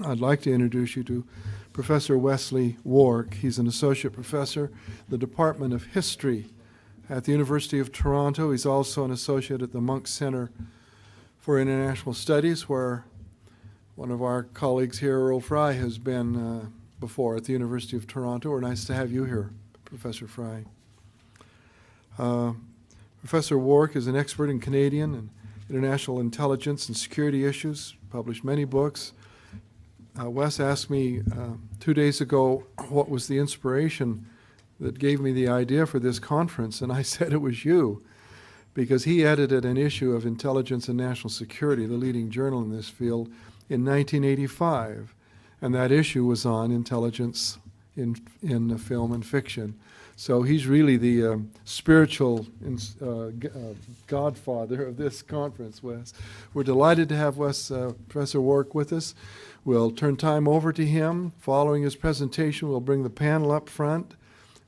I'd like to introduce you to Professor Wesley Wark. He's an associate professor in the Department of History at the University of Toronto. He's also an associate at the Monk Center for International Studies, where one of our colleagues here, Earl Fry, has been before at the University of Toronto. We're nice to have you here, Professor Fry. Professor Wark is an expert in Canadian and international intelligence and security issues, published many books. Wes asked me 2 days ago what was the inspiration that gave me the idea for this conference, and I said it was you, because he edited an issue of Intelligence and National Security, the leading journal in this field, in 1985, and that issue was on intelligence in film and fiction. So he's really the spiritual godfather of this conference, Wes. We're delighted to have Professor Wark with us. We'll turn time over to him. Following his presentation, we'll bring the panel up front,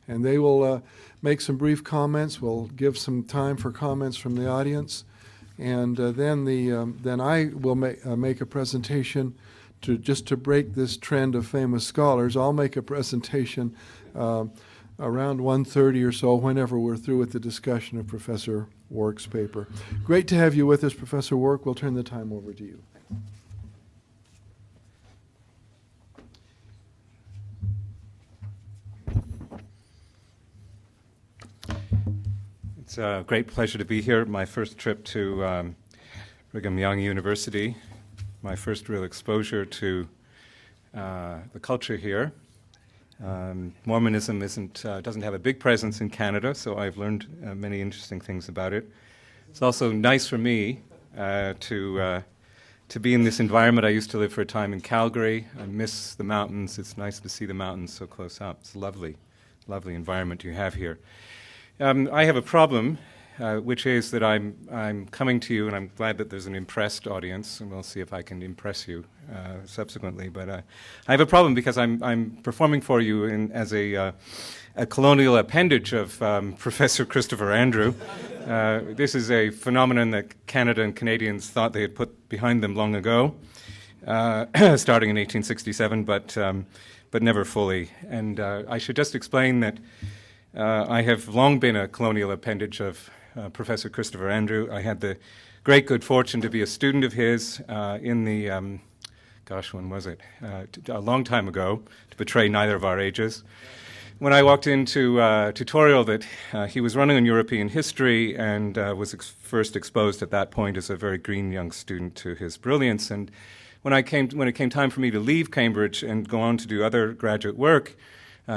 and they will make some brief comments. We'll give some time for comments from the audience, and then I will make a presentation to break this trend of famous scholars. I'll make a presentation around 1:30 or so, whenever we're through with the discussion of Professor Wark's paper. Great to have you with us, Professor Wark. We'll turn the time over to you. It's a great pleasure to be here. My first trip to Brigham Young University, my first real exposure to the culture here. Mormonism doesn't have a big presence in Canada, so I've learned many interesting things about it. It's also nice for me to be in this environment. I used to live for a time in Calgary. I miss the mountains. It's nice to see the mountains so close up. It's a lovely, lovely environment you have here. I have a problem, which is that I'm coming to you, and I'm glad that there's an impressed audience, and we'll see if I can impress you subsequently. But I have a problem because I'm performing for you as a colonial appendage of Professor Christopher Andrew. This is a phenomenon that Canada and Canadians thought they had put behind them long ago, starting in 1867, but never fully. And I should just explain that I have long been a colonial appendage of Professor Christopher Andrew. I had the great good fortune to be a student of his in the, when was it? A long time ago, to betray neither of our ages. When I walked into a tutorial that he was running on European history and was first exposed at that point as a very green young student to his brilliance. And when it came time for me to leave Cambridge and go on to do other graduate work,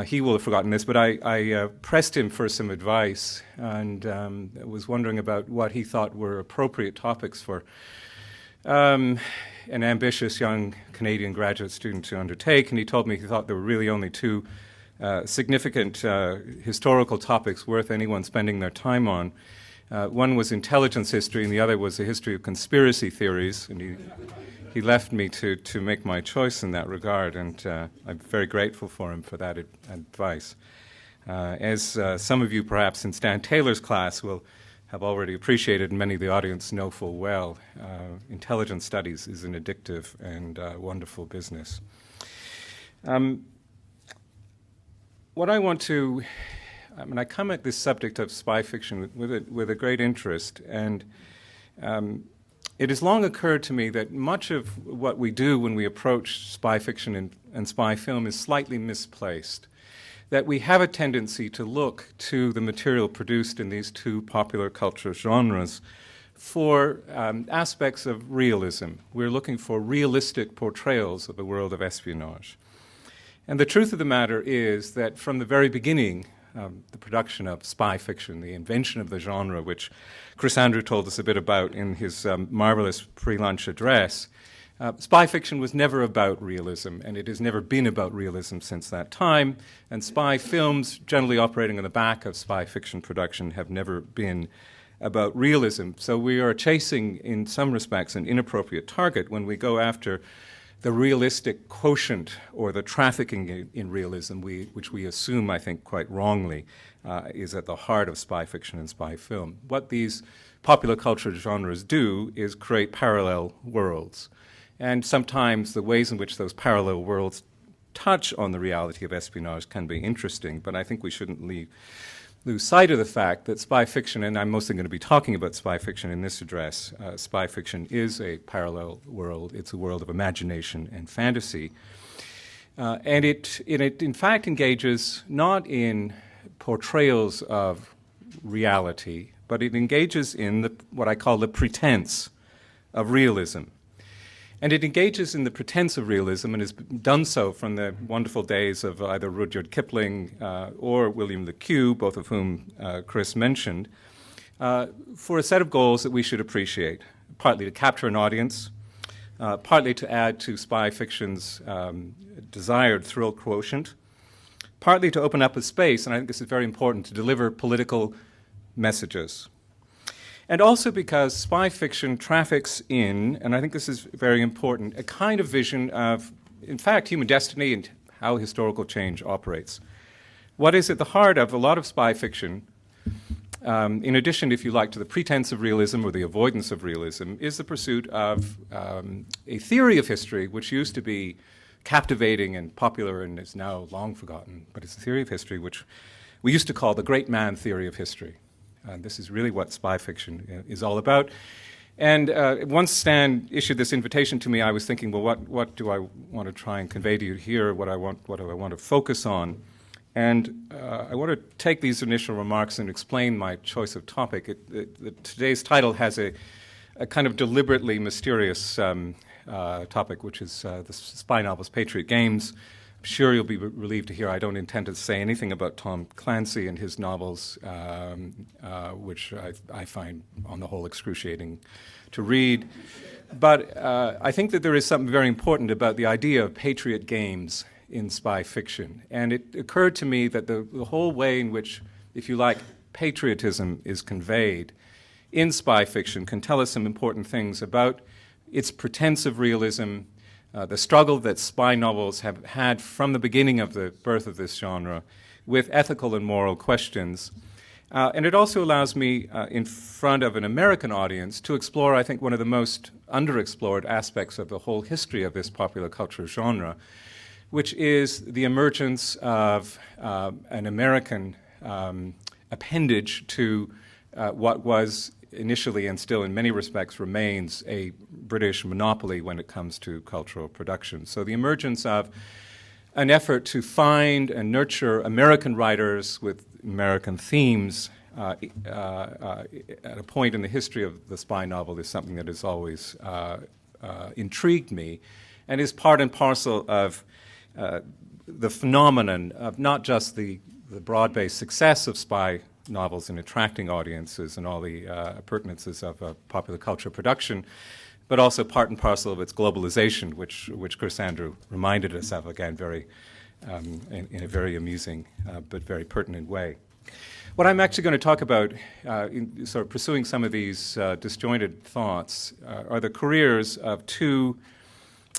he will have forgotten this, but I pressed him for some advice and was wondering about what he thought were appropriate topics for an ambitious young Canadian graduate student to undertake. And he told me he thought there were really only two significant historical topics worth anyone spending their time on. One was intelligence history, and the other was the history of conspiracy theories. And he left me to make my choice in that regard, and I'm very grateful for him for that advice. As some of you perhaps in Stan Taylor's class will have already appreciated, and many of the audience know full well, intelligence studies is an addictive and wonderful business. What I want to, I come at this subject of spy fiction with a great interest, and it has long occurred to me that much of what we do when we approach spy fiction and spy film is slightly misplaced. That we have a tendency to look to the material produced in these two popular culture genres for aspects of realism. We're looking for realistic portrayals of the world of espionage. And the truth of the matter is that from the very beginning, the production of spy fiction, the invention of the genre, which Chris Andrew told us a bit about in his marvelous pre-lunch address, spy fiction was never about realism, and it has never been about realism since that time. And spy films, generally operating on the back of spy fiction production, have never been about realism. So we are chasing, in some respects, an inappropriate target when we go after the realistic quotient or the trafficking in realism, which we assume, I think, quite wrongly, is at the heart of spy fiction and spy film. What these popular culture genres do is create parallel worlds. And sometimes the ways in which those parallel worlds touch on the reality of espionage can be interesting, but I think we shouldn't lose sight of the fact that spy fiction, and I'm mostly going to be talking about spy fiction in this address, spy fiction is a parallel world. It's a world of imagination and fantasy. And it in fact engages not in portrayals of reality, but it engages in what I call the pretense of realism. And it engages in the pretense of realism and has done so from the wonderful days of either Rudyard Kipling or William Le Queux, both of whom Chris mentioned, for a set of goals that we should appreciate, partly to capture an audience, partly to add to spy fiction's desired thrill quotient, partly to open up a space, and I think this is very important, to deliver political messages. And also because spy fiction traffics in, and I think this is very important, a kind of vision of, in fact, human destiny and how historical change operates. What is at the heart of a lot of spy fiction, in addition, if you like, to the pretense of realism or the avoidance of realism, is the pursuit of a theory of history which used to be captivating and popular and is now long forgotten, but it's a theory of history which we used to call the great man theory of history. This is really what spy fiction is all about. And once Stan issued this invitation to me, I was thinking, well, what do I want to try and convey to you here? What do I want to focus on? And I want to take these initial remarks and explain my choice of topic. Today's title has a kind of deliberately mysterious topic, which is the spy novels Patriot Games. I'm sure you'll be relieved to hear I don't intend to say anything about Tom Clancy and his novels, which I find, on the whole, excruciating to read. But I think that there is something very important about the idea of Patriot Games in spy fiction. And it occurred to me that the whole way in which, if you like, patriotism is conveyed in spy fiction can tell us some important things about its pretense of realism, the struggle that spy novels have had from the beginning of the birth of this genre with ethical and moral questions. And it also allows me, in front of an American audience, to explore, I think, one of the most underexplored aspects of the whole history of this popular culture genre, which is the emergence of an American appendage to what was initially and still in many respects remains a British monopoly when it comes to cultural production. So the emergence of an effort to find and nurture American writers with American themes at a point in the history of the spy novel is something that has always intrigued me and is part and parcel of the phenomenon of not just the broad-based success of spy novels in attracting audiences and all the appurtenances of popular culture production, but also part and parcel of its globalization, which Chris Andrew reminded us of, again, in a very amusing but very pertinent way. What I'm actually going to talk about, in sort of pursuing some of these disjointed thoughts, are the careers of two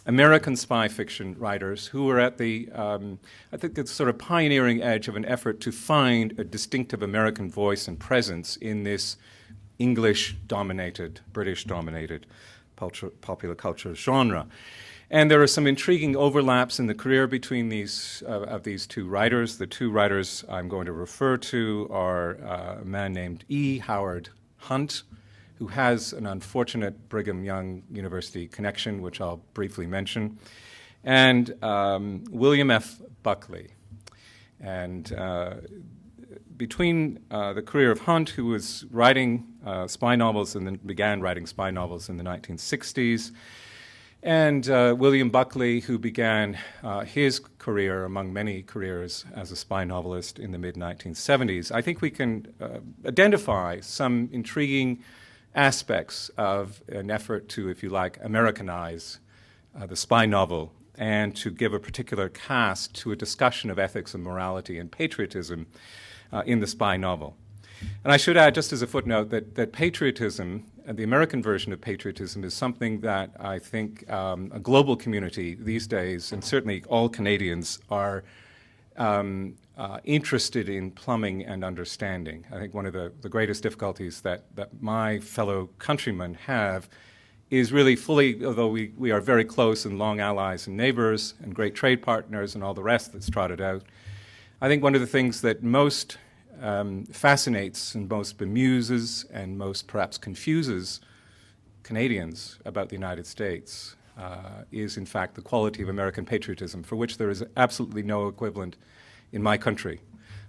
American spy fiction writers who were at the, I think, the sort of pioneering edge of an effort to find a distinctive American voice and presence in this English-dominated, British-dominated popular culture genre. And there are some intriguing overlaps in the career between these two writers. The two writers I'm going to refer to are a man named E. Howard Hunt, who has an unfortunate Brigham Young University connection, which I'll briefly mention, and William F. Buckley. And between the career of Hunt, who was writing spy novels and then began writing spy novels in the 1960s, and William Buckley, who began his career, among many careers, as a spy novelist in the mid-1970s, I think we can identify some intriguing aspects of an effort to, if you like, Americanize the spy novel and to give a particular cast to a discussion of ethics and morality and patriotism in the spy novel. And I should add, just as a footnote, that patriotism, the American version of patriotism, is something that I think a global community these days, and certainly all Canadians, are interested in plumbing and understanding. I think one of the greatest difficulties that my fellow countrymen have is really fully, although we are very close and long allies and neighbors and great trade partners and all the rest that's trotted out, I think one of the things that most fascinates and most bemuses and most perhaps confuses Canadians about the United States is in fact the quality of American patriotism, for which there is absolutely no equivalent in my country.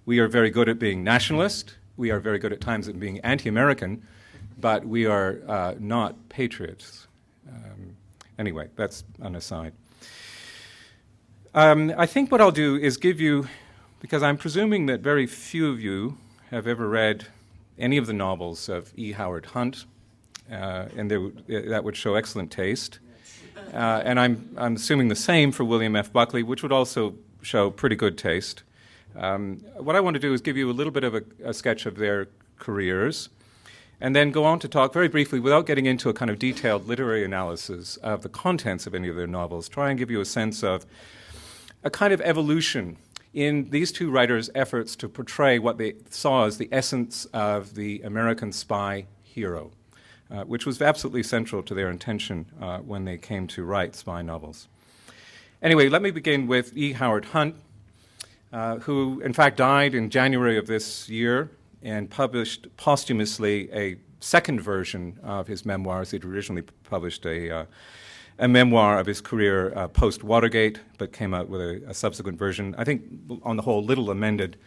We are very good at being nationalist. We are very good at times at being anti-American, but we are not patriots. Anyway, that's an aside. I think what I'll do is give you, because I'm presuming that very few of you have ever read any of the novels of E. Howard Hunt, and that would show excellent taste. And I'm assuming the same for William F. Buckley, which would also show pretty good taste. What I want to do is give you a little bit of a sketch of their careers, and then go on to talk very briefly, without getting into a kind of detailed literary analysis of the contents of any of their novels, try and give you a sense of a kind of evolution in these two writers' efforts to portray what they saw as the essence of the American spy hero, which was absolutely central to their intention when they came to write spy novels. Anyway, let me begin with E. Howard Hunt, who in fact died in January of this year and published posthumously a second version of his memoirs. He'd originally published a memoir of his career post-Watergate, but came out with a subsequent version, I think on the whole little amended,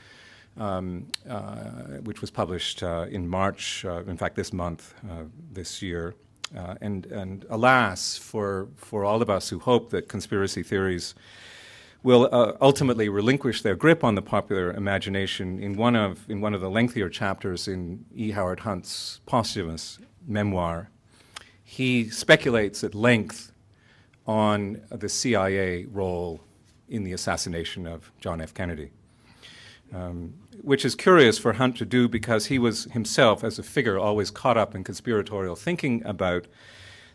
which was published in March, in fact this month, this year. And alas, for all of us who hope that conspiracy theories will ultimately relinquish their grip on the popular imagination, in one of the lengthier chapters in E. Howard Hunt's posthumous memoir, he speculates at length on the CIA role in the assassination of John F. Kennedy, which is curious for Hunt to do because he was himself, as a figure, always caught up in conspiratorial thinking about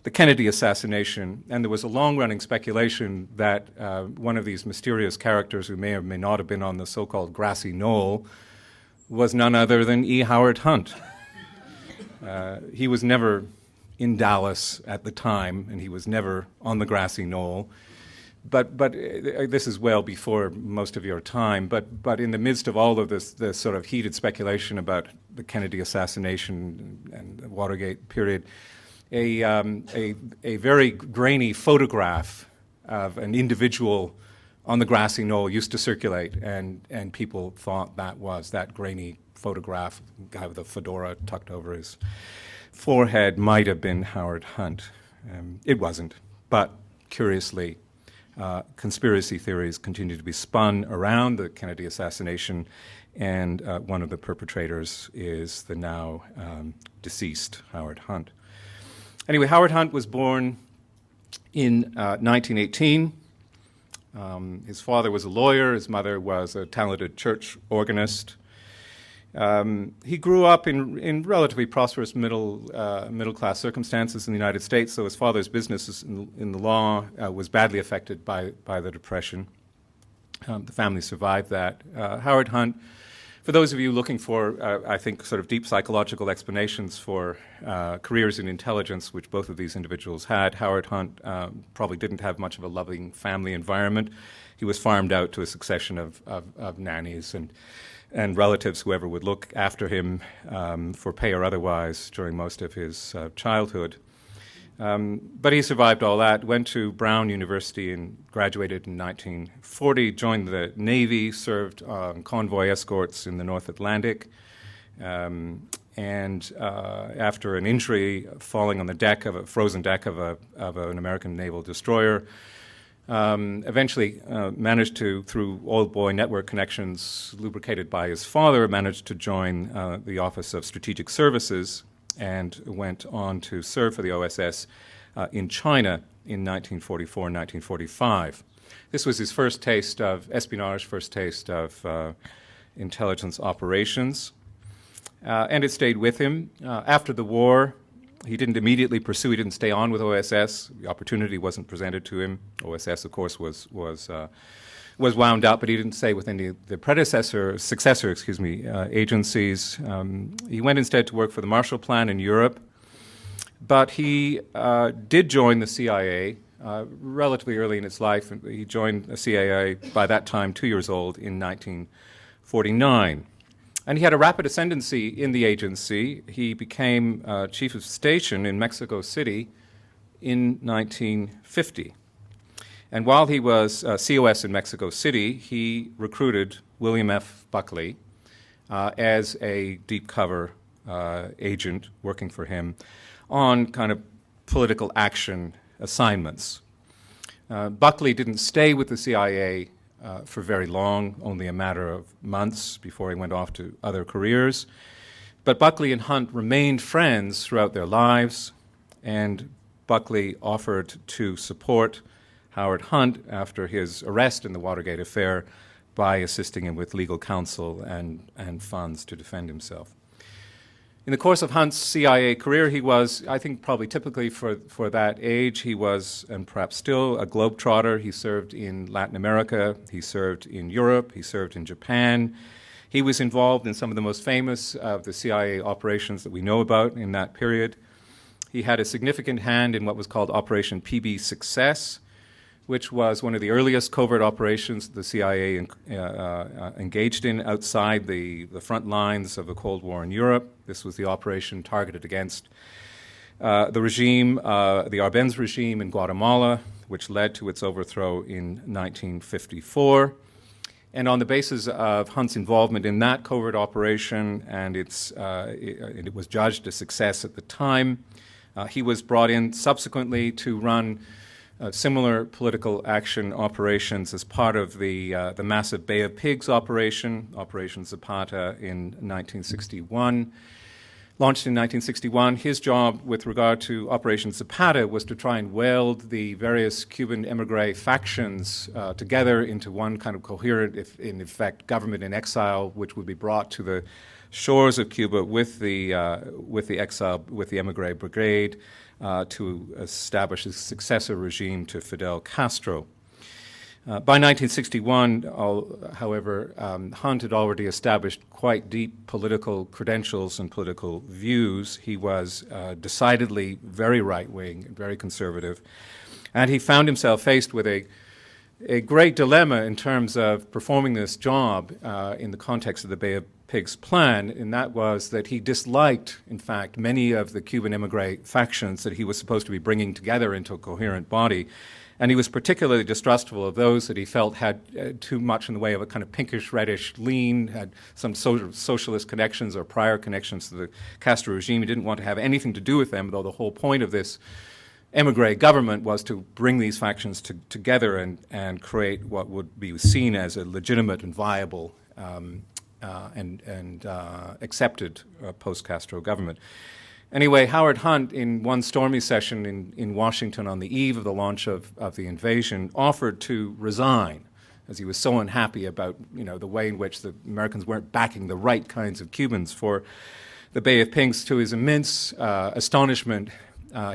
the Kennedy assassination, and there was a long-running speculation that one of these mysterious characters who may or may not have been on the so-called grassy knoll was none other than E. Howard Hunt. He was never in Dallas at the time, and he was never on the grassy knoll. But this is well before most of your time. But in the midst of all of this sort of heated speculation about the Kennedy assassination and the Watergate period, a very grainy photograph of an individual on the grassy knoll used to circulate, and people thought that grainy photograph, guy with a fedora tucked over his forehead, might have been Howard Hunt. It wasn't, but curiously, conspiracy theories continue to be spun around the Kennedy assassination, and one of the perpetrators is the now deceased Howard Hunt. Anyway, Howard Hunt was born in 1918. His father was a lawyer. His mother was a talented church organist. He grew up in relatively prosperous middle-class circumstances in the United States, so his father's business in the law was badly affected by the Depression. The family survived that. Howard Hunt, for those of you looking for, I think, sort of deep psychological explanations for careers in intelligence, which both of these individuals had, Howard Hunt probably didn't have much of a loving family environment. He was farmed out to a succession of nannies and relatives, whoever would look after him for pay or otherwise during most of his childhood. But he survived all that, went to Brown University and graduated in 1940, joined the Navy, served on convoy escorts in the North Atlantic, and after an injury, falling on the frozen deck of an American naval destroyer, eventually managed to, through old boy network connections lubricated by his father, managed to join the Office of Strategic Services and went on to serve for the OSS in China in 1944 and 1945. This was his first taste of espionage, first taste of intelligence operations, and it stayed with him. After the war, he didn't immediately pursue, he didn't stay on with OSS. The opportunity wasn't presented to him. OSS, of course, was wound up, but he didn't stay with any of the successor agencies. He went instead to work for the Marshall Plan in Europe, But he did join the CIA relatively early in his life. He joined the CIA by that time 2 years old in 1949. And he had a rapid ascendancy in the agency. He became chief of station in Mexico City in 1950. And while he was COS in Mexico City, he recruited William F. Buckley as a deep cover agent working for him on kind of political action assignments. Buckley didn't stay with the CIA for very long, only a matter of months before he went off to other careers. But Buckley and Hunt remained friends throughout their lives, and Buckley offered to support Howard Hunt after his arrest in the Watergate affair by assisting him with legal counsel and funds to defend himself. In the course of Hunt's CIA career, he was, I think probably typically for that age, he was, and perhaps still, a globetrotter. He served in Latin America, he served in Europe, he served in Japan. He was involved in some of the most famous of the CIA operations that we know about in that period. He had a significant hand in what was called Operation PB Success, which was one of the earliest covert operations the CIA engaged in outside the front lines of the Cold War in Europe. This was the operation targeted against the regime, the Arbenz regime in Guatemala, which led to its overthrow in 1954. And on the basis of Hunt's involvement in that covert operation, and it was judged a success at the time, he was brought in subsequently to run similar political action operations as part of the massive Bay of Pigs operation, Operation Zapata, in 1961. Launched in 1961, his job with regard to Operation Zapata was to try and weld the various Cuban emigre factions together into one kind of coherent, in effect, government in exile, which would be brought to the shores of Cuba with the emigre brigade, to establish a successor regime to Fidel Castro. By 1961, however, Hunt had already established quite deep political credentials and political views. He was decidedly very right-wing, very conservative, and he found himself faced with a great dilemma in terms of performing this job in the context of the Bay of Pigs plan, and that was that he disliked, in fact, many of the Cuban emigre factions that he was supposed to be bringing together into a coherent body. And he was particularly distrustful of those that he felt had too much in the way of a kind of pinkish-reddish lean, had some socialist connections or prior connections to the Castro regime. He didn't want to have anything to do with them, though the whole point of this emigre government was to bring these factions together and create what would be seen as a legitimate and viable and accepted post-Castro government. Anyway, Howard Hunt, in one stormy session in Washington on the eve of the launch of the invasion, offered to resign, as he was so unhappy about the way in which the Americans weren't backing the right kinds of Cubans for the Bay of Pigs. To his immense astonishment,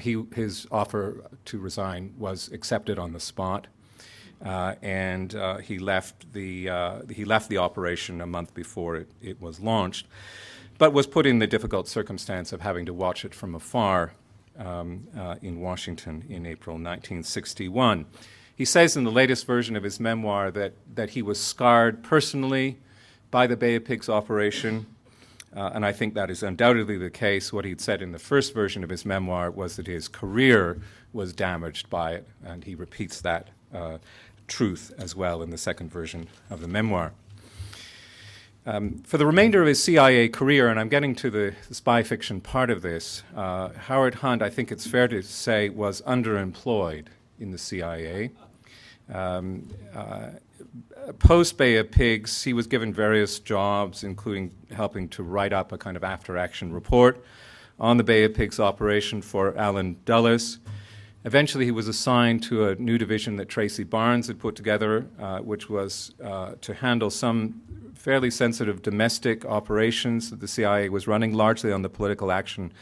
his offer to resign was accepted on the spot. And he left the operation a month before it was launched, but was put in the difficult circumstance of having to watch it from afar in Washington in April 1961. He says in the latest version of his memoir that he was scarred personally by the Bay of Pigs operation, and I think that is undoubtedly the case. What he'd said in the first version of his memoir was that his career was damaged by it, and he repeats that truth as well in the second version of the memoir. For the remainder of his CIA career, and I'm getting to the spy fiction part of this, Howard Hunt, I think it's fair to say, was underemployed in the CIA. Post Bay of Pigs, he was given various jobs, including helping to write up a kind of after-action report on the Bay of Pigs operation for Allen Dulles. Eventually, he was assigned to a new division that Tracy Barnes had put together, which was to handle some fairly sensitive domestic operations that the CIA was running, largely on the political action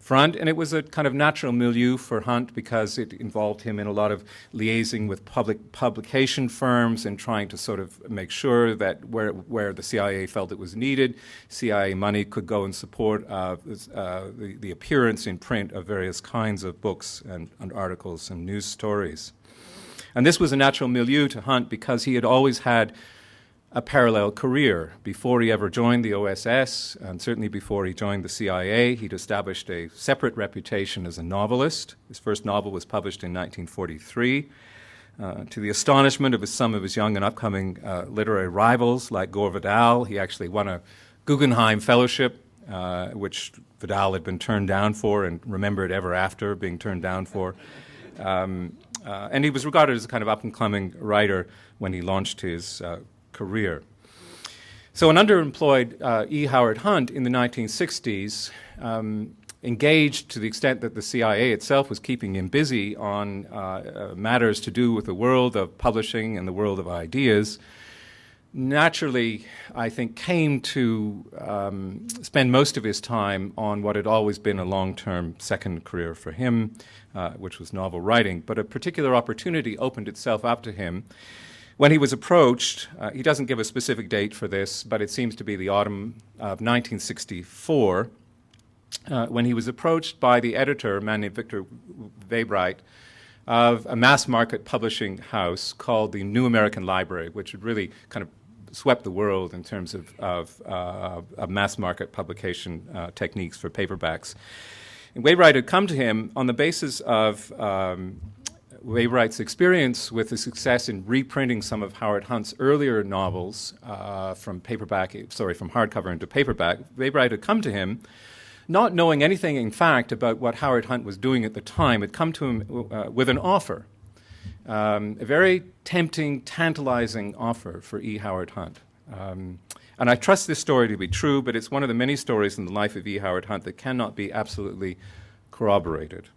front, and it was a kind of natural milieu for Hunt because it involved him in a lot of liaising with public publication firms and trying to sort of make sure that where the CIA felt it was needed, CIA money could go and support the appearance in print of various kinds of books and articles and news stories. And this was a natural milieu to Hunt because he had always had a parallel career. Before he ever joined the OSS, and certainly before he joined the CIA, he'd established a separate reputation as a novelist. His first novel was published in 1943. To the astonishment of some of his young and upcoming literary rivals, like Gore Vidal, he actually won a Guggenheim Fellowship, which Vidal had been turned down for and remembered ever after being turned down for. And he was regarded as a kind of up-and-coming writer when he launched his career. So an underemployed E. Howard Hunt in the 1960s engaged to the extent that the CIA itself was keeping him busy on matters to do with the world of publishing and the world of ideas, naturally, I think, came to spend most of his time on what had always been a long-term second career for him, which was novel writing. But a particular opportunity opened itself up to him when he was approached. He doesn't give a specific date for this, but it seems to be the autumn of 1964, when he was approached by the editor, a man named Victor Webright, of a mass-market publishing house called the New American Library, which had really kind of swept the world in terms of mass-market publication techniques for paperbacks. And Webright had come to him on the basis of Webright's experience with the success in reprinting some of Howard Hunt's earlier novels from hardcover into paperback. Webright had come to him, not knowing anything, in fact, about what Howard Hunt was doing at the time, had come to him with an offer, a very tempting, tantalizing offer for E. Howard Hunt. And I trust this story to be true, but it's one of the many stories in the life of E. Howard Hunt that cannot be absolutely corroborated.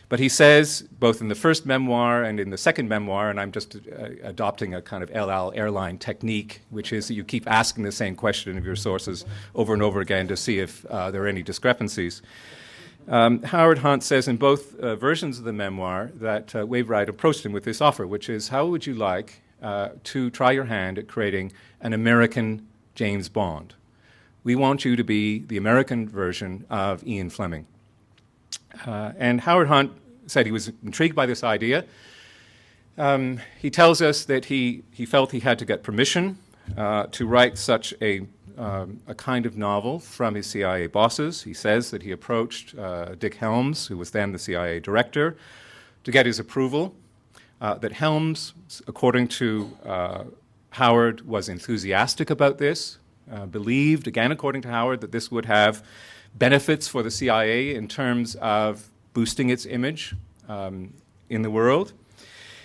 But he says, both in the first memoir and in the second memoir, and I'm just adopting a kind of El Al airline technique, which is that you keep asking the same question of your sources over and over again to see if there are any discrepancies. Howard Hunt says in both versions of the memoir that Webright approached him with this offer, which is, how would you like to try your hand at creating an American James Bond? We want you to be the American version of Ian Fleming. And Howard Hunt said he was intrigued by this idea. He tells us that he felt he had to get permission to write such a kind of novel from his CIA bosses. He says that he approached Dick Helms, who was then the CIA director, to get his approval. That Helms, according to Howard, was enthusiastic about this, believed, again according to Howard, that this would have benefits for the CIA in terms of boosting its image in the world.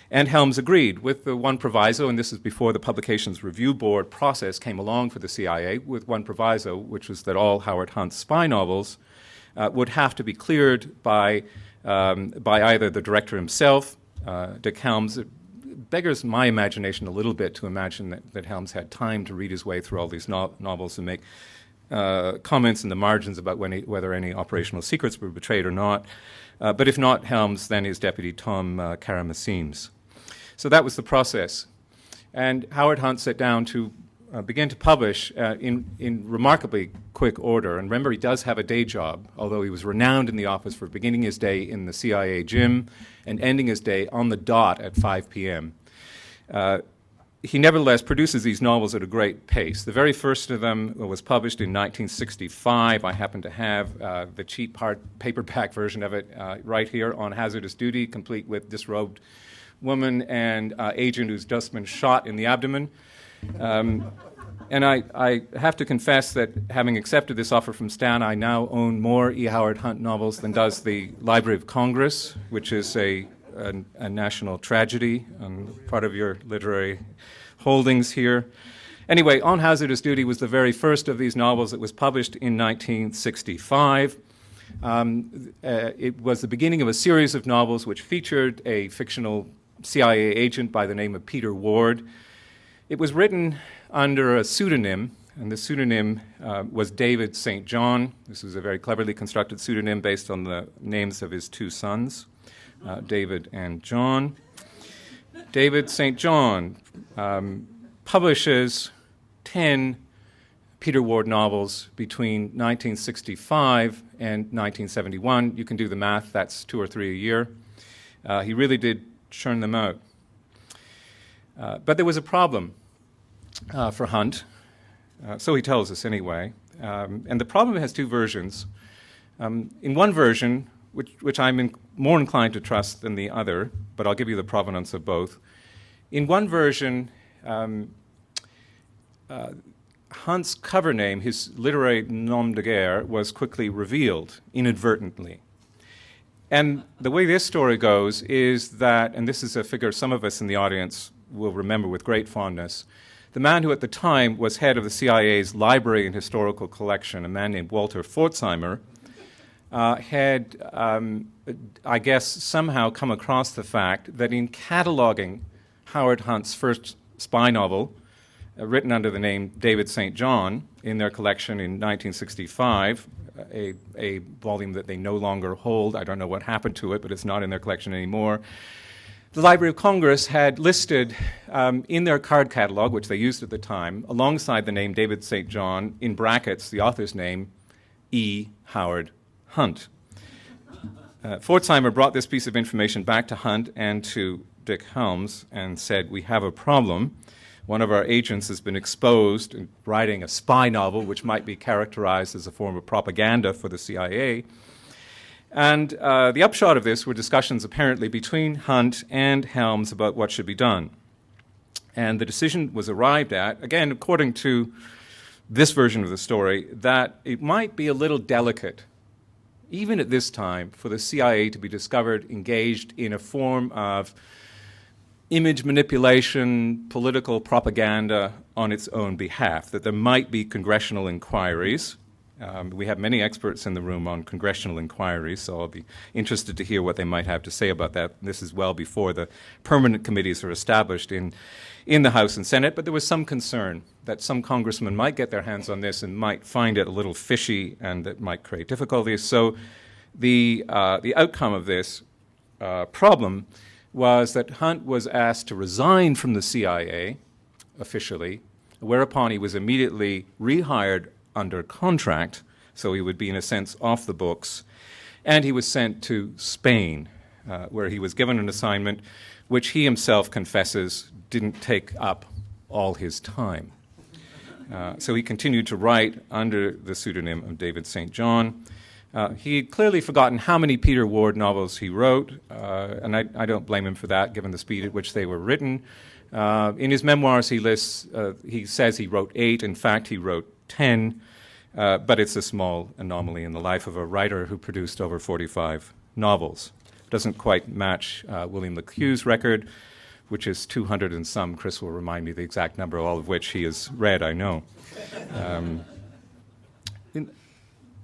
And Helms agreed with the one proviso, and this is before the Publications Review Board process came along for the CIA, with one proviso, which was that all Howard Hunt's spy novels would have to be cleared by either the director himself, Dick Helms. It beggars my imagination a little bit to imagine that Helms had time to read his way through all these novels and make comments in the margins about whether any operational secrets were betrayed or not. But if not Helms, then his deputy Tom Karamessimes. So that was the process. And Howard Hunt sat down to begin to publish in remarkably quick order. And remember, he does have a day job, although he was renowned in the office for beginning his day in the CIA gym and ending his day on the dot at 5 p.m. He nevertheless produces these novels at a great pace. The very first of them was published in 1965. I happen to have the cheap paperback version of it right here, On Hazardous Duty, complete with disrobed woman and agent who's just been shot in the abdomen. And I have to confess that having accepted this offer from Stan, I now own more E. Howard Hunt novels than does the Library of Congress, which is a national tragedy on part of your literary holdings here. Anyway, On Hazardous Duty was the very first of these novels that was published in 1965. It was the beginning of a series of novels which featured a fictional CIA agent by the name of Peter Ward. It was written under a pseudonym and the pseudonym was David St. John. This was a very cleverly constructed pseudonym based on the names of his two sons, David and John. David St. John publishes 10 Peter Ward novels between 1965 and 1971. You can do the math, that's 2 or 3 a year. He really did churn them out. But there was a problem for Hunt, so he tells us anyway. And the problem has two versions. In one version, which I'm more inclined to trust than the other, but I'll give you the provenance of both. In one version, Hunt's cover name, his literary nom de guerre, was quickly revealed inadvertently. And the way this story goes is that, and this is a figure some of us in the audience will remember with great fondness, the man who at the time was head of the CIA's Library and Historical Collection, a man named Walter Pforzheimer, had, I guess, somehow come across the fact that in cataloging Howard Hunt's first spy novel, written under the name David St. John, in their collection in 1965, a volume that they no longer hold. I don't know what happened to it, but it's not in their collection anymore. The Library of Congress had listed in their card catalog, which they used at the time, alongside the name David St. John, in brackets, the author's name, E. Howard Hunt. Pforzheimer brought this piece of information back to Hunt and to Dick Helms and said, "We have a problem. One of our agents has been exposed in writing a spy novel, which might be characterized as a form of propaganda for the CIA." And the upshot of this were discussions apparently between Hunt and Helms about what should be done. And the decision was arrived at, again, according to this version of the story, that it might be a little delicate, even at this time, for the CIA to be discovered engaged in a form of image manipulation, political propaganda on its own behalf, that there might be congressional inquiries. We have many experts in the room on congressional inquiries, so I'll be interested to hear what they might have to say about that. This is well before the permanent committees are established in the House and Senate, but there was some concern that some congressmen might get their hands on this and might find it a little fishy and that might create difficulties. So the outcome of this problem was that Hunt was asked to resign from the CIA officially, whereupon he was immediately rehired under contract, so he would be in a sense off the books, and he was sent to Spain, where he was given an assignment which he himself confesses didn't take up all his time. So he continued to write under the pseudonym of David St. John. He had clearly forgotten how many Peter Ward novels he wrote, and I don't blame him for that, given the speed at which they were written. In his memoirs, he says he wrote 8. In fact, he wrote 10, but it's a small anomaly in the life of a writer who produced over 45 novels. Doesn't quite match William LeQueux's record, which is 200 and some. Chris will remind me the exact number, all of which he has read, I know.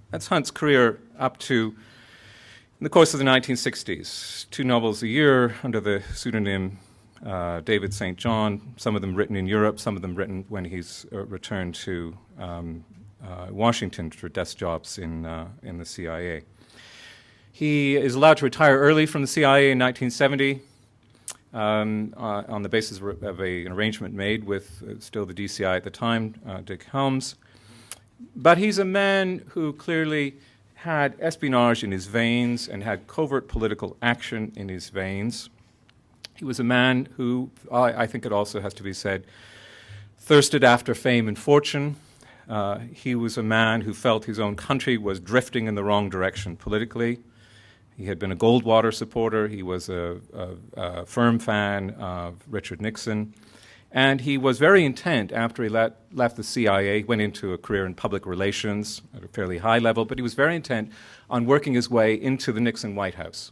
That's Hunt's career up to, in the course of the 1960s, 2 novels a year under the pseudonym David St. John, some of them written in Europe, some of them written when he's returned to Washington for desk jobs in the CIA. He is allowed to retire early from the CIA in 1970 on the basis of an arrangement made with still the DCI at the time, Dick Helms. But he's a man who clearly had espionage in his veins and had covert political action in his veins. He was a man who, I think it also has to be said, thirsted after fame and fortune. He was a man who felt his own country was drifting in the wrong direction politically. He had been a Goldwater supporter. He was a firm fan of Richard Nixon. And he was very intent after he left the CIA, went into a career in public relations at a fairly high level, but he was very intent on working his way into the Nixon White House.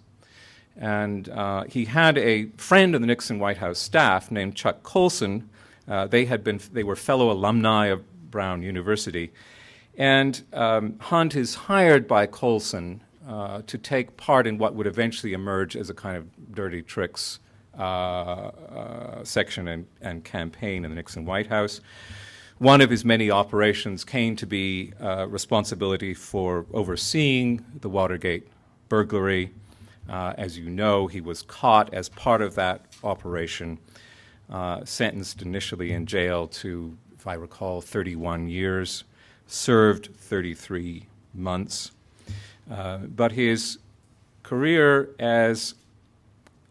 And he had a friend in the Nixon White House staff named Chuck Colson. They were fellow alumni of Brown University. And Hunt is hired by Colson to take part in what would eventually emerge as a kind of dirty tricks section and campaign in the Nixon White House, one of his many operations came to be responsibility for overseeing the Watergate burglary. As you know, he was caught as part of that operation, sentenced initially in jail to, if I recall, 31 years, served 33 months. But his career as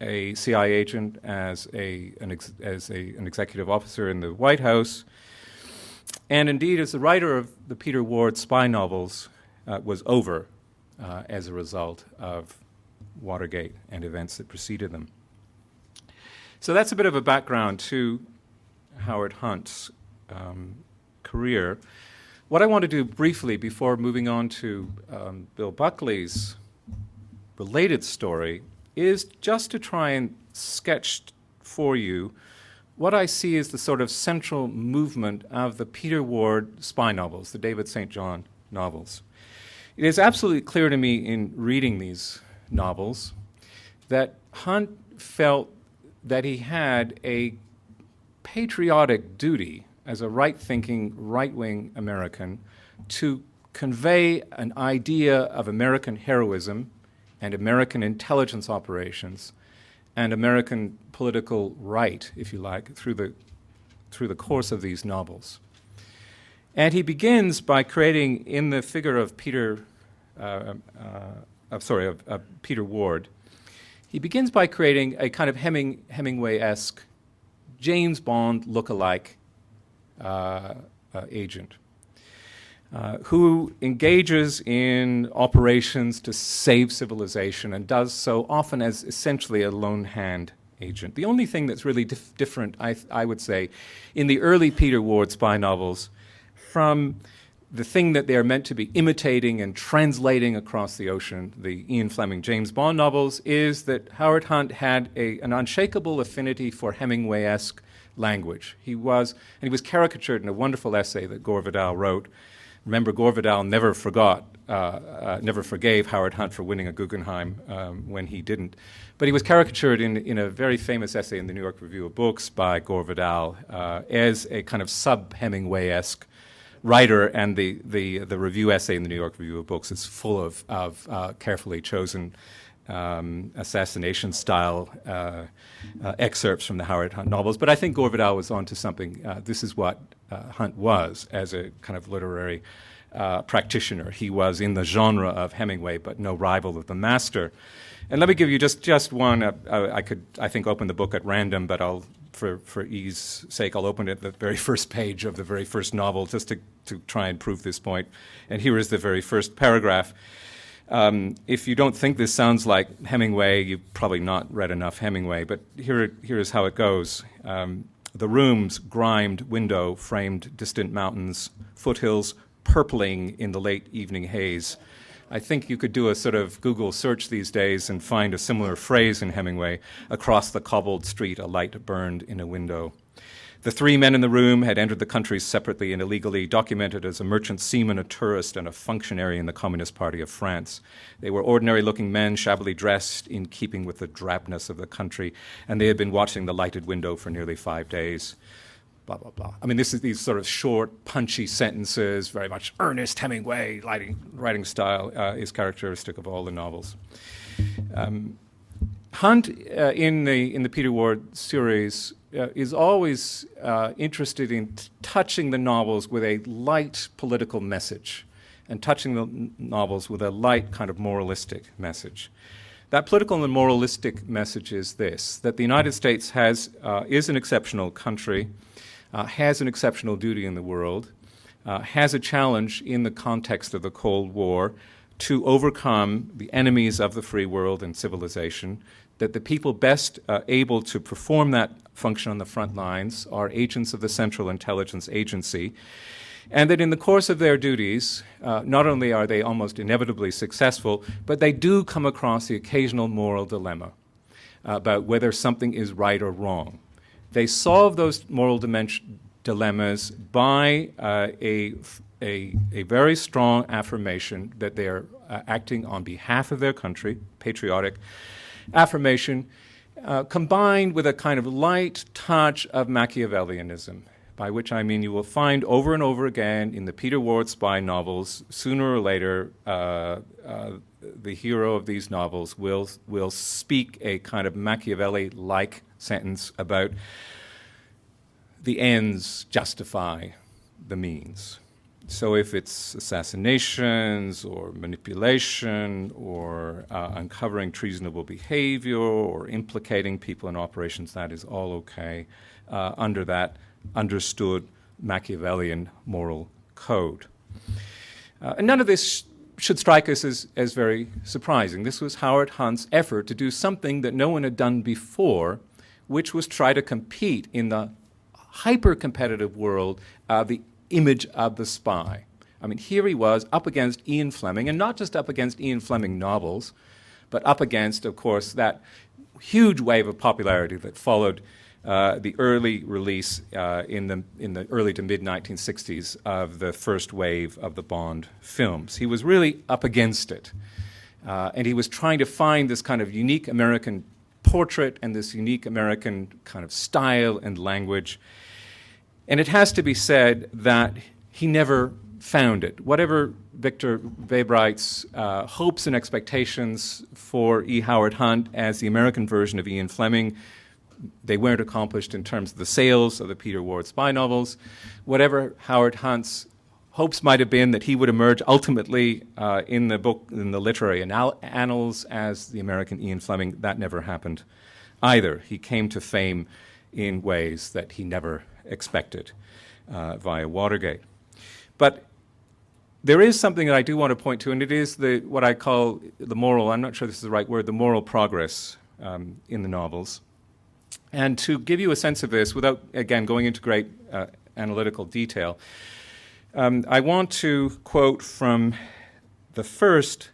a CIA agent, as an executive officer in the White House, and indeed as the writer of the Peter Ward spy novels, was over as a result of Watergate and events that preceded them. So that's a bit of a background to Howard Hunt's career. What I want to do briefly before moving on to Bill Buckley's related story is just to try and sketch for you what I see as the sort of central movement of the Peter Ward spy novels, the David St. John novels. It is absolutely clear to me in reading these novels that Hunt felt that he had a patriotic duty as a right-thinking, right-wing American to convey an idea of American heroism and American intelligence operations and American political right, if you like, through the course of these novels. And he begins by creating, in the figure of Peter Ward, he begins by creating a kind of Hemingway-esque James Bond look-alike agent who engages in operations to save civilization and does so often as essentially a lone hand agent. The only thing that's really different, I would say, in the early Peter Ward spy novels from the thing that they're meant to be imitating and translating across the ocean, the Ian Fleming James Bond novels, is that Howard Hunt had an unshakable affinity for Hemingway-esque language. He was caricatured in a wonderful essay that Gore Vidal wrote. Remember, Gore Vidal never forgave Howard Hunt for winning a Guggenheim when he didn't. But he was caricatured in a very famous essay in the New York Review of Books by Gore Vidal as a kind of sub-Hemingway-esque writer, and the review essay in the New York Review of Books is full of carefully chosen assassination-style excerpts from the Howard Hunt novels. But I think Gore Vidal was onto something. This is what Hunt was as a kind of literary practitioner. He was in the genre of Hemingway, but no rival of the master. And let me give you just one. I could, I think, open the book at random, but for ease sake, I'll open it at the very first page of the very first novel just to try and prove this point. And here is the very first paragraph. If you don't think this sounds like Hemingway, you've probably not read enough Hemingway, but here is how it goes. The room's grimed window framed distant mountains, foothills purpling in the late evening haze. I think you could do a sort of Google search these days and find a similar phrase in Hemingway. Across the cobbled street, a light burned in a window. The three men in the room had entered the country separately and illegally, documented as a merchant seaman, a tourist, and a functionary in the Communist Party of France. They were ordinary-looking men, shabbily dressed, in keeping with the drabness of the country, and they had been watching the lighted window for nearly 5 days. Blah, blah, blah. I mean, these sort of short, punchy sentences, very much Ernest Hemingway writing style is characteristic of all the novels. Hunt, in the Peter Ward series, is always interested in touching the novels with a light political message and touching the novels with a light kind of moralistic message. That political and moralistic message is this, that the United States is an exceptional country, has an exceptional duty in the world, has a challenge in the context of the Cold War to overcome the enemies of the free world and civilization, that the people best able to perform that function on the front lines are agents of the Central Intelligence Agency, and that in the course of their duties, not only are they almost inevitably successful, but they do come across the occasional moral dilemma about whether something is right or wrong. They solve those moral dilemmas by a very strong affirmation that they are acting on behalf of their country, patriotic affirmation, combined with a kind of light touch of Machiavellianism. by which I mean you will find over and over again in the Peter Ward spy novels, sooner or later, the hero of these novels will speak a kind of Machiavelli-like sentence about the ends justify the means. So if it's assassinations or manipulation or uncovering treasonable behavior or implicating people in operations, that is all okay under that understood Machiavellian moral code. And none of this should strike us as very surprising. This was Howard Hunt's effort to do something that no one had done before, which was try to compete in the hyper-competitive world of the image of the spy. I mean, here he was up against Ian Fleming, and not just up against Ian Fleming novels, but up against, of course, that huge wave of popularity that followed the early release in the early to mid-1960s of the first wave of the Bond films. He was really up against it. And he was trying to find this kind of unique American portrait and this unique American kind of style and language. And it has to be said that he never found it. Whatever Victor Webright's hopes and expectations for E. Howard Hunt as the American version of Ian Fleming, they weren't accomplished in terms of the sales of the Peter Ward spy novels. Whatever Howard Hunt's hopes might have been that he would emerge ultimately in the literary annals as the American Ian Fleming, that never happened either. He came to fame in ways that he never expected via Watergate. But there is something that I do want to point to, and it is what I call the moral, I'm not sure this is the right word, the moral progress in the novels. And to give you a sense of this, without, again, going into great analytical detail, I want to quote from the first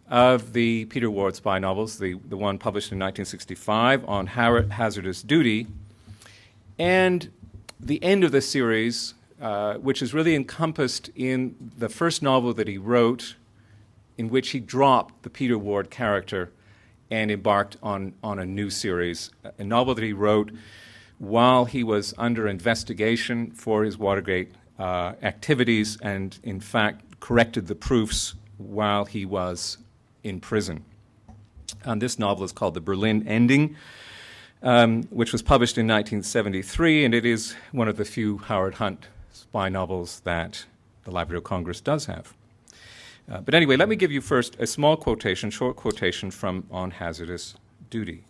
of the Peter Ward spy novels, the one published in 1965 on Hazardous Duty, and the end of the series, which is really encompassed in the first novel that he wrote, in which he dropped the Peter Ward character and embarked on a new series, a novel that he wrote while he was under investigation for his Watergate activities and, in fact, corrected the proofs while he was in prison. And this novel is called The Berlin Ending, which was published in 1973, and it is one of the few Howard Hunt spy novels that the Library of Congress does have. But anyway, let me give you first a small quotation, short quotation from On Hazardous Duty.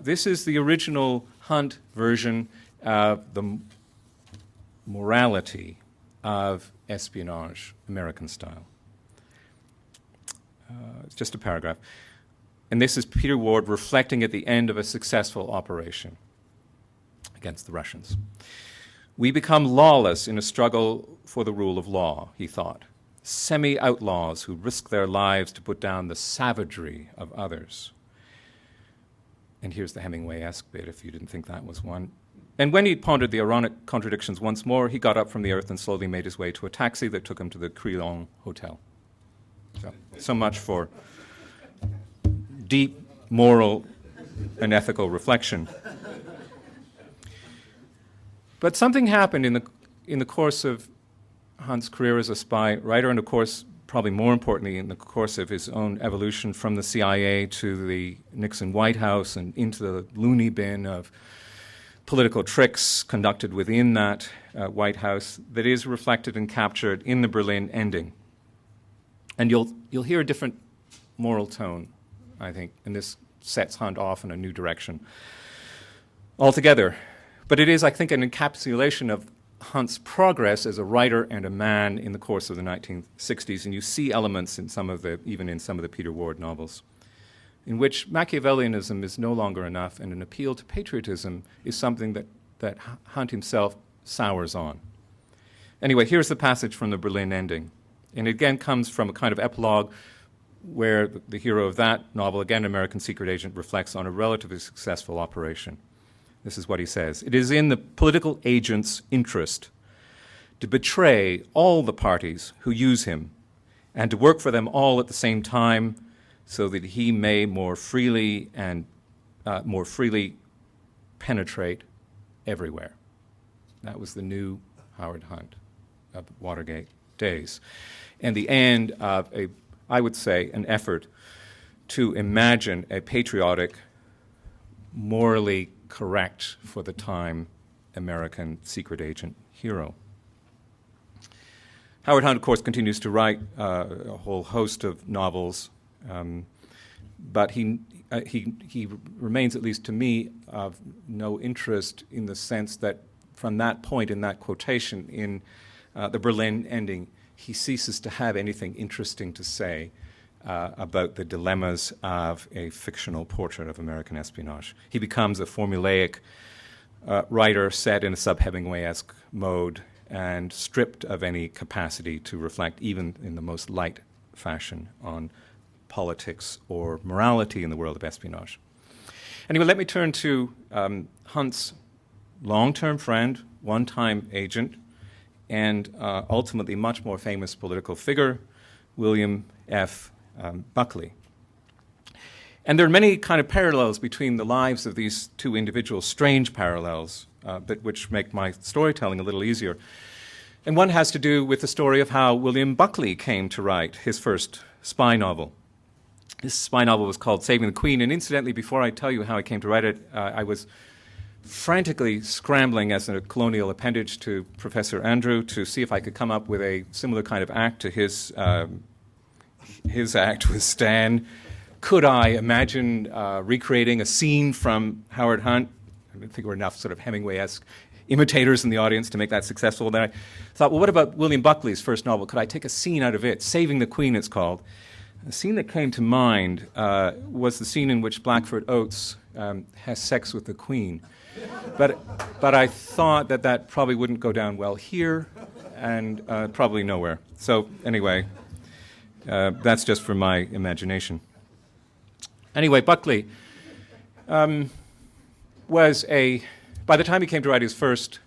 This is the original Hunt version of the morality of espionage, American style. It's just a paragraph. And this is Peter Ward reflecting at the end of a successful operation against the Russians. We become lawless in a struggle for the rule of law, he thought. Semi-outlaws who risk their lives to put down the savagery of others. And here's the Hemingway-esque bit, if you didn't think that was one. And when he'd pondered the ironic contradictions once more, he got up from the earth and slowly made his way to a taxi that took him to the Crillon Hotel. So much for deep moral and ethical reflection. But something happened in the course of Hunt's career as a spy writer, and of course, probably more importantly, in the course of his own evolution from the CIA to the Nixon White House and into the loony bin of political tricks conducted within that White House, that is reflected and captured in The Berlin Ending. And you'll hear a different moral tone, I think, and this sets Hunt off in a new direction altogether. But it is, I think, an encapsulation of Hunt's progress as a writer and a man in the course of the 1960s, and you see elements in even in some of the Peter Ward novels, in which Machiavellianism is no longer enough, and an appeal to patriotism is something that Hunt himself sours on. Anyway, here's the passage from The Berlin Ending, and it again comes from a kind of epilogue where the hero of that novel, again, American secret agent, reflects on a relatively successful operation. This is what he says. It is in the political agent's interest to betray all the parties who use him and to work for them all at the same time so that he may more freely penetrate everywhere. That was the new Howard Hunt of Watergate days. And the end of I would say, an effort to imagine a patriotic, morally correct for the time American secret agent hero. Howard Hunt, of course, continues to write a whole host of novels, but he remains, at least to me, of no interest in the sense that from that point in that quotation in the Berlin ending, he ceases to have anything interesting to say about the dilemmas of a fictional portrait of American espionage. He becomes a formulaic writer set in a sub-Hemingway-esque mode and stripped of any capacity to reflect, even in the most light fashion, on politics or morality in the world of espionage. Anyway, let me turn to Hunt's long-term friend, one-time agent, and ultimately much more famous political figure, William F. Buckley. And there are many kind of parallels between the lives of these two individuals, strange parallels, but which make my storytelling a little easier. And one has to do with the story of how William Buckley came to write his first spy novel. This spy novel was called Saving the Queen, and incidentally, before I tell you how I came to write it, I was frantically scrambling as a colonial appendage to Professor Andrew to see if I could come up with a similar kind of act to his act with Stan. Could I imagine recreating a scene from Howard Hunt? I think there were enough sort of Hemingway-esque imitators in the audience to make that successful. Then I thought, well, what about William Buckley's first novel? Could I take a scene out of it? Saving the Queen, it's called. The scene that came to mind was the scene in which Blackford Oates has sex with the Queen. But I thought that probably wouldn't go down well here and probably nowhere. So anyway, that's just for my imagination. Anyway, Buckley was by the time he came to write his first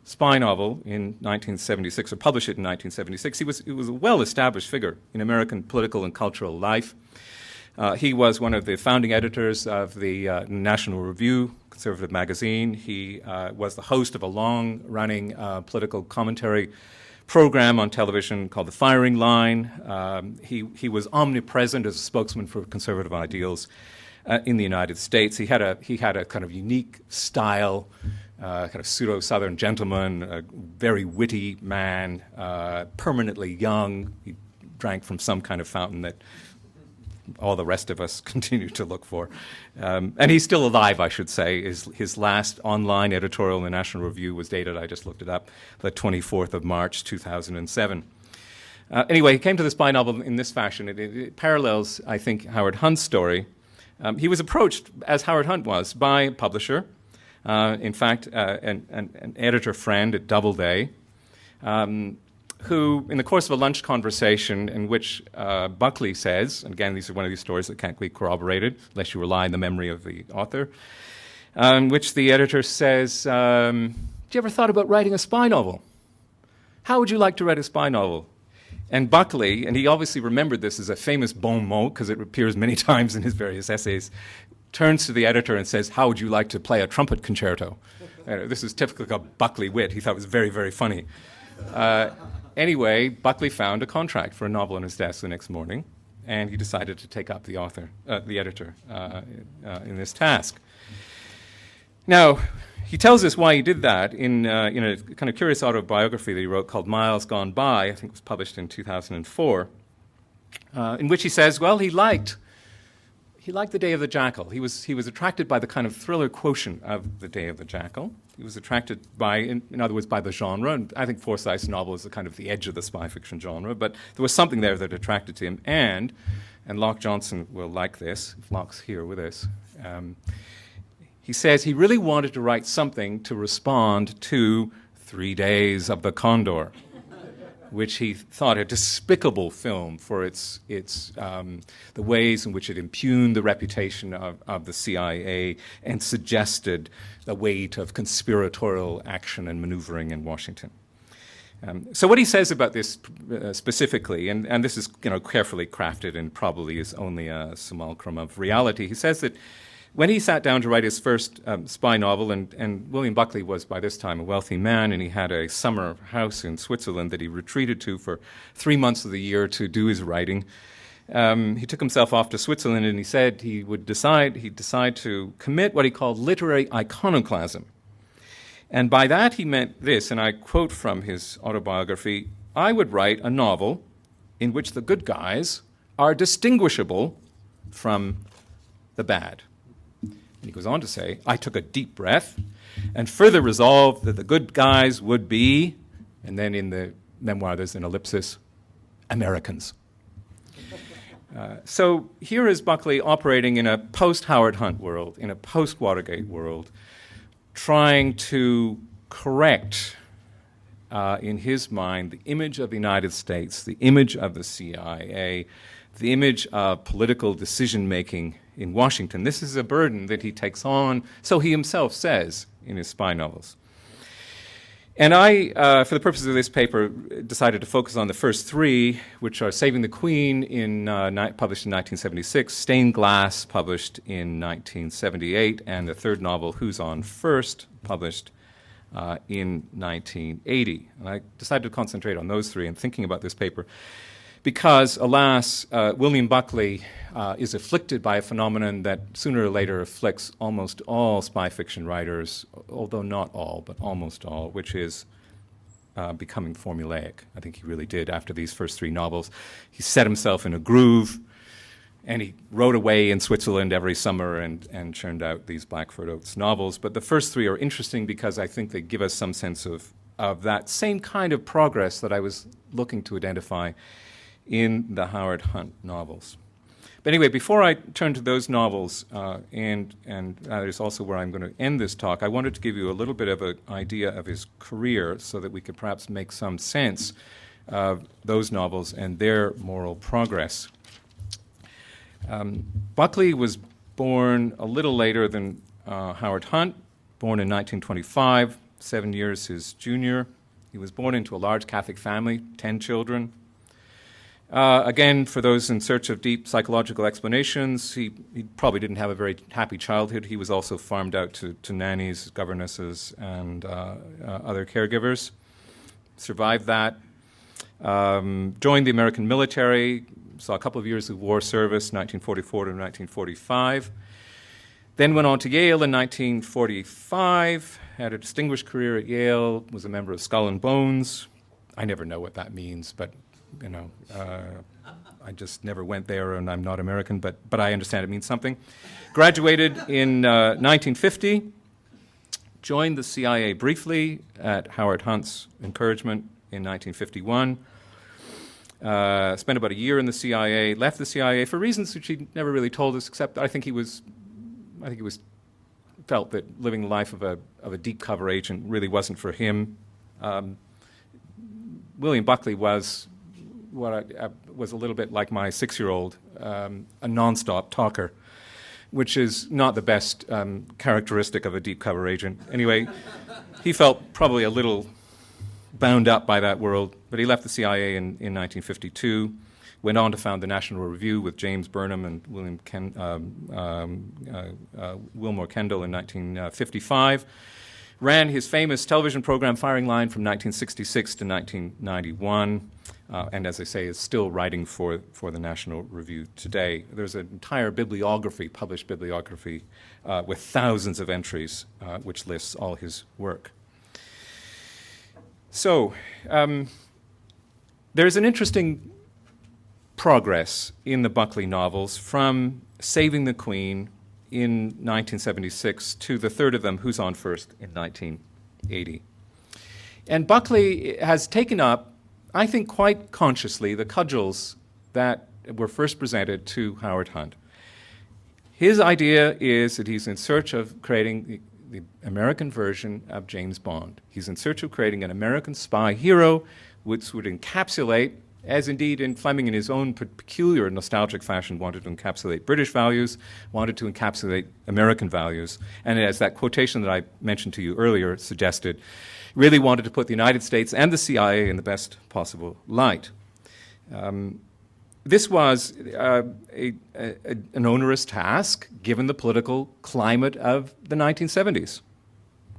spy novel in 1976, or publish it in 1976, he was a well-established figure in American political and cultural life. He was one of the founding editors of the National Review, conservative magazine. He was the host of a long-running political commentary program on television called The Firing Line. He was omnipresent as a spokesman for conservative ideals in the United States. He had a kind of unique style, kind of pseudo-Southern gentleman, a very witty man, permanently young. He drank from some kind of fountain that all the rest of us continue to look for. And he's still alive, I should say. His last online editorial in the National Review was dated, I just looked it up, the 24th of March, 2007. Anyway, he came to the spy novel in this fashion. It parallels, I think, Howard Hunt's story. He was approached, as Howard Hunt was, by a publisher, in fact, an editor friend at Doubleday, who, in the course of a lunch conversation in which Buckley says, and again, these are one of these stories that can't be corroborated unless you rely on the memory of the author, in which the editor says, "Have you ever thought about writing a spy novel? How would you like to write a spy novel?" And Buckley, and he obviously remembered this as a famous bon mot because it appears many times in his various essays, turns to the editor and says, "How would you like to play a trumpet concerto?" This is typical of Buckley wit. He thought it was very, very funny. Anyway, Buckley found a contract for a novel on his desk the next morning, and he decided to take up the editor in this task. Now, he tells us why he did that in a kind of curious autobiography that he wrote called Miles Gone By. I think it was published in 2004, in which he says, well, he liked The Day of the Jackal. He was attracted by the kind of thriller quotient of The Day of the Jackal. He was attracted by, in other words, by the genre. And I think Forsyth's novel is the kind of the edge of the spy fiction genre. But there was something there that attracted to him. And Locke Johnson will like this, if Locke's here with us. He says he really wanted to write something to respond to 3 Days of the Condor, which he thought a despicable film for the ways in which it impugned the reputation of the CIA and suggested the weight of conspiratorial action and maneuvering in Washington. So what he says about this specifically, and this is carefully crafted and probably is only a simulacrum of reality, he says that when he sat down to write his first spy novel, and William Buckley was by this time a wealthy man, and he had a summer house in Switzerland that he retreated to for 3 months of the year to do his writing. He took himself off to Switzerland, and he said he'd decide to commit what he called literary iconoclasm. And by that he meant this, and I quote from his autobiography, "I would write a novel in which the good guys are distinguishable from the bad." And he goes on to say, "I took a deep breath and further resolved that the good guys would be," and then in the memoir there's an ellipsis, "Americans." So here is Buckley operating in a post-Howard Hunt world, in a post-Watergate world, trying to correct, in his mind, the image of the United States, the image of the CIA, the image of political decision-making in Washington. This is a burden that he takes on, so he himself says in his spy novels. And I, for the purposes of this paper, decided to focus on the first three, which are Saving the Queen, published in 1976, Stained Glass, published in 1978, and the third novel, Who's on First, published in 1980. And I decided to concentrate on those three in thinking about this paper because, alas, William Buckley is afflicted by a phenomenon that sooner or later afflicts almost all spy fiction writers, although not all, but almost all, which is becoming formulaic. I think he really did after these first three novels. He set himself in a groove, and he wrote away in Switzerland every summer and churned out these Blackford Oats novels. But the first three are interesting because I think they give us some sense of that same kind of progress that I was looking to identify in the Howard Hunt novels. But anyway, before I turn to those novels, and that is also where I'm going to end this talk, I wanted to give you a little bit of an idea of his career so that we could perhaps make some sense of those novels and their moral progress. Buckley was born a little later than Howard Hunt, born in 1925, 7 years his junior. He was born into a large Catholic family, 10 children. Again, for those in search of deep psychological explanations, he probably didn't have a very happy childhood. He was also farmed out to nannies, governesses, and other caregivers. Survived that. Joined the American military, saw a couple of years of war service, 1944 to 1945. Then went on to Yale in 1945, had a distinguished career at Yale, was a member of Skull and Bones. I never know what that means, but I just never went there, and I'm not American, but I understand it means something. Graduated in 1950, joined the CIA briefly at Howard Hunt's encouragement in 1951. Spent about a year in the CIA, left the CIA for reasons which he never really told us, except I think he felt that living the life of a deep cover agent really wasn't for him. William Buckley was was a little bit like my 6-year-old, a nonstop talker, which is not the best characteristic of a deep cover agent. Anyway, he felt probably a little bound up by that world, but he left the CIA in 1952, went on to found the National Review with James Burnham and Wilmore Kendall in 1955, ran his famous television program Firing Line from 1966 to 1991, and as I say, is still writing for the National Review today. There's an entire bibliography, published bibliography, with thousands of entries, which lists all his work. So there's an interesting progress in the Buckley novels from Saving the Queen in 1976 to the third of them, Who's on First, in 1980. And Buckley has taken up, I think quite consciously, the cudgels that were first presented to Howard Hunt. His idea is that he's in search of creating the American version of James Bond. He's in search of creating an American spy hero which would encapsulate, as indeed in Fleming in his own peculiar nostalgic fashion wanted to encapsulate British values, wanted to encapsulate American values, and as that quotation that I mentioned to you earlier suggested, really wanted to put the United States and the CIA in the best possible light. this was an onerous task given the political climate of the 1970s,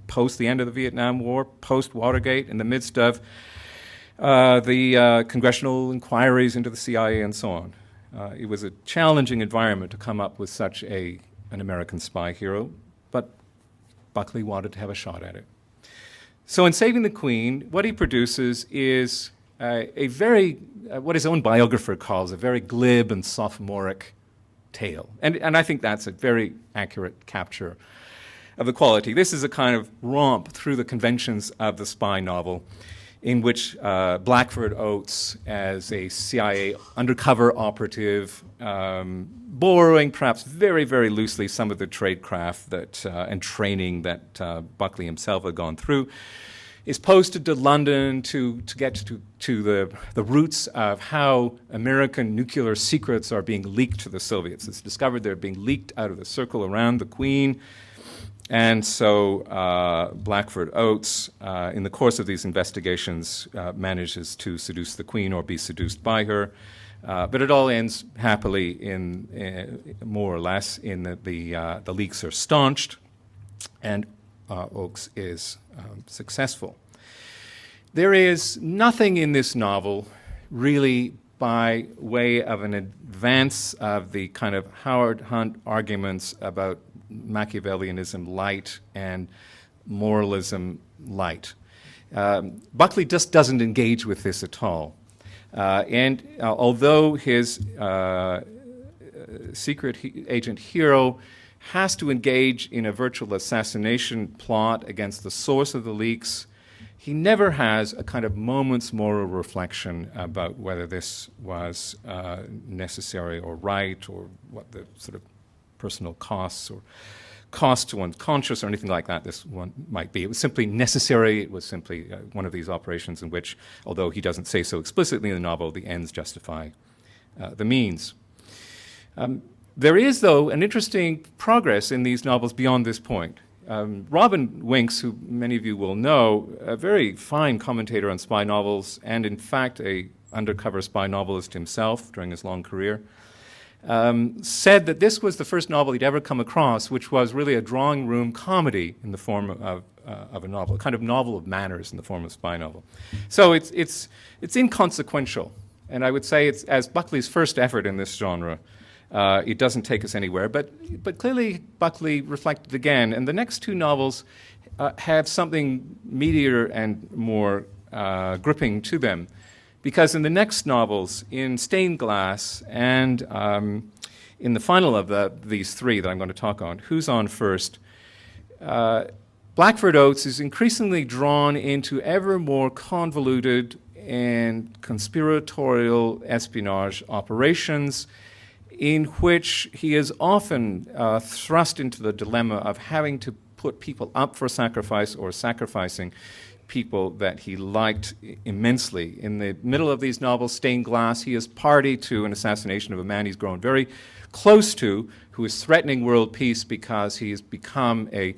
post the end of the Vietnam War, post Watergate, in the midst of the congressional inquiries into the CIA and so on. It was a challenging environment to come up with such an American spy hero, but Buckley wanted to have a shot at it. So in Saving the Queen, what he produces is a very, what his own biographer calls a very glib and sophomoric tale. And I think that's a very accurate capture of the quality. This is a kind of romp through the conventions of the spy novel in which Blackford Oates, as a CIA undercover operative, borrowing perhaps very, very loosely some of the tradecraft that, and training that Buckley himself had gone through, is posted to London to get to the roots of how American nuclear secrets are being leaked to the Soviets. It's discovered they're being leaked out of the circle around the Queen. And so Blackford Oates, in the course of these investigations, manages to seduce the Queen or be seduced by her. But it all ends happily, in more or less, in the leaks are staunched, and Oakes is successful. There is nothing in this novel really by way of an advance of the kind of Howard Hunt arguments about Machiavellianism light and moralism light. Buckley just doesn't engage with this at all. And although his secret agent hero has to engage in a virtual assassination plot against the source of the leaks, he never has a kind of moment's moral reflection about whether this was necessary or right, or what the sort of personal costs or cost to one's conscience or anything like that this one might be. It was simply necessary. It was simply one of these operations in which, although he doesn't say so explicitly in the novel, the ends justify the means. There is, though, an interesting progress in these novels beyond this point. Robin Winks, who many of you will know, a very fine commentator on spy novels and, in fact, a undercover spy novelist himself during his long career, said that this was the first novel he'd ever come across which was really a drawing room comedy in the form of a novel, a kind of novel of manners in the form of a spy novel. So it's inconsequential, and I would say it's, as Buckley's first effort in this genre, it doesn't take us anywhere. But clearly Buckley reflected again, and the next two novels have something meatier and more gripping to them. Because in the next novels, in Stained Glass and in the final of these three that I'm going to talk on, Who's On First, Blackford Oates is increasingly drawn into ever more convoluted and conspiratorial espionage operations in which he is often thrust into the dilemma of having to put people up for sacrifice or sacrificing people that he liked immensely. In the middle of these novels, Stained Glass, he is party to an assassination of a man he's grown very close to, who is threatening world peace because he has become a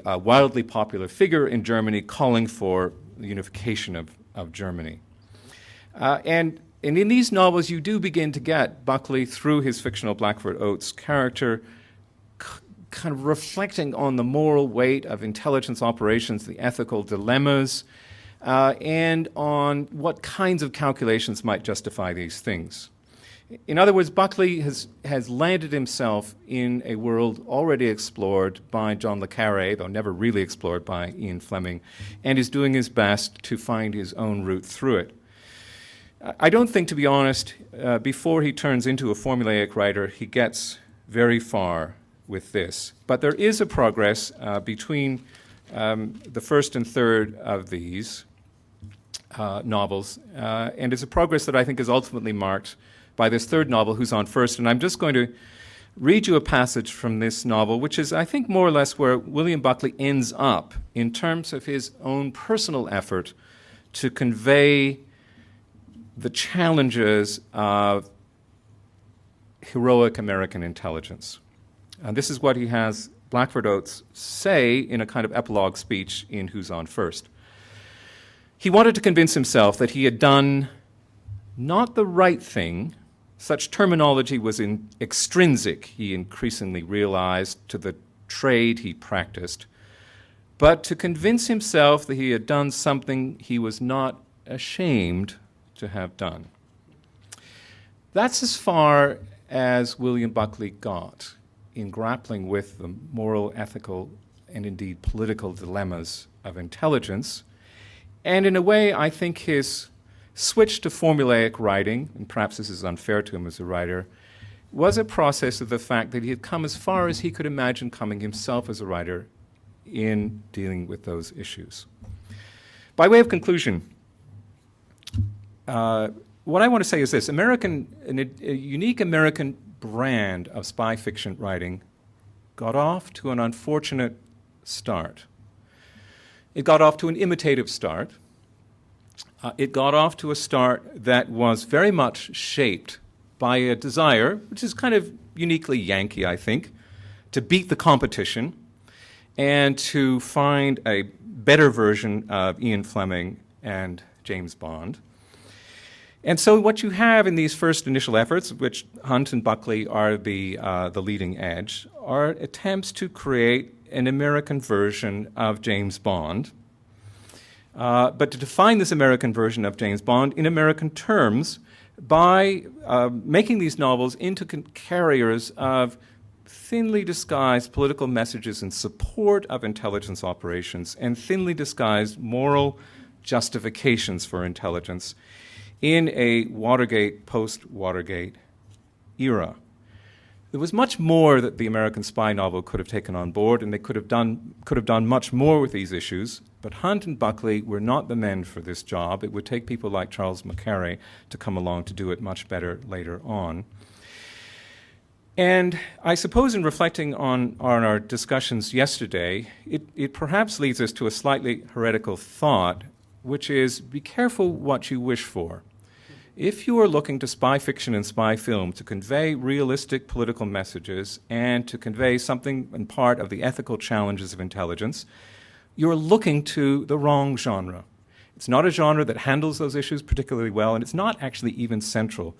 wildly popular figure in Germany, calling for the unification of Germany. And in these novels, you do begin to get Buckley, through his fictional Blackford Oates character, kind of reflecting on the moral weight of intelligence operations, the ethical dilemmas, and on what kinds of calculations might justify these things. In other words, Buckley has landed himself in a world already explored by John le Carré, though never really explored by Ian Fleming, and is doing his best to find his own route through it. I don't think, to be honest, before he turns into a formulaic writer, he gets very far with this. But there is a progress between the first and third of these novels, and it's a progress that I think is ultimately marked by this third novel, Who's On First. And I'm just going to read you a passage from this novel, which is, I think, more or less where William Buckley ends up in terms of his own personal effort to convey the challenges of heroic American intelligence. And this is what he has Blackford Oates say in a kind of epilogue speech in Who's On First. He wanted to convince himself that he had done not the right thing, Such terminology was extrinsic, he increasingly realized, to the trade he practiced. But to convince himself that he had done something he was not ashamed to have done. That's as far as William Buckley got in grappling with the moral, ethical, and indeed political dilemmas of intelligence. And in a way, I think his switch to formulaic writing, and perhaps this is unfair to him as a writer, was a process of the fact that he had come as far as he could imagine coming himself as a writer in dealing with those issues. By way of conclusion, what I want to say is this: a unique American brand of spy fiction writing got off to an unfortunate start. It got off to an imitative start. It got off to a start that was very much shaped by a desire, which is kind of uniquely Yankee, I think, to beat the competition and to find a better version of Ian Fleming and James Bond. And so what you have in these first initial efforts, which Hunt and Buckley are the leading edge, are attempts to create an American version of James Bond, but to define this American version of James Bond in American terms by making these novels into carriers of thinly disguised political messages in support of intelligence operations and thinly disguised moral justifications for intelligence in a Watergate, post-Watergate era. There was much more that the American spy novel could have taken on board, and they could have done much more with these issues, but Hunt and Buckley were not the men for this job. It would take people like Charles McCarry to come along to do it much better later on. And I suppose in reflecting on our discussions yesterday, it perhaps leads us to a slightly heretical thought, which is be careful what you wish for. If you are looking to spy fiction and spy film to convey realistic political messages and to convey something in part of the ethical challenges of intelligence, you're looking to the wrong genre. It's not a genre that handles those issues particularly well, and it's not actually even central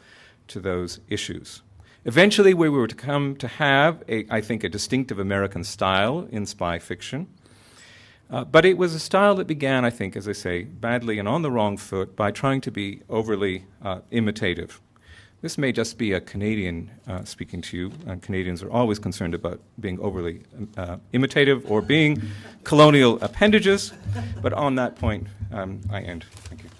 to those issues. Eventually, we were to come to have, I think, a distinctive American style in spy fiction. But it was a style that began, I think, as I say, badly and on the wrong foot by trying to be overly imitative. This may just be a Canadian speaking to you. Canadians are always concerned about being overly imitative or being colonial appendages. But on that point, I end. Thank you.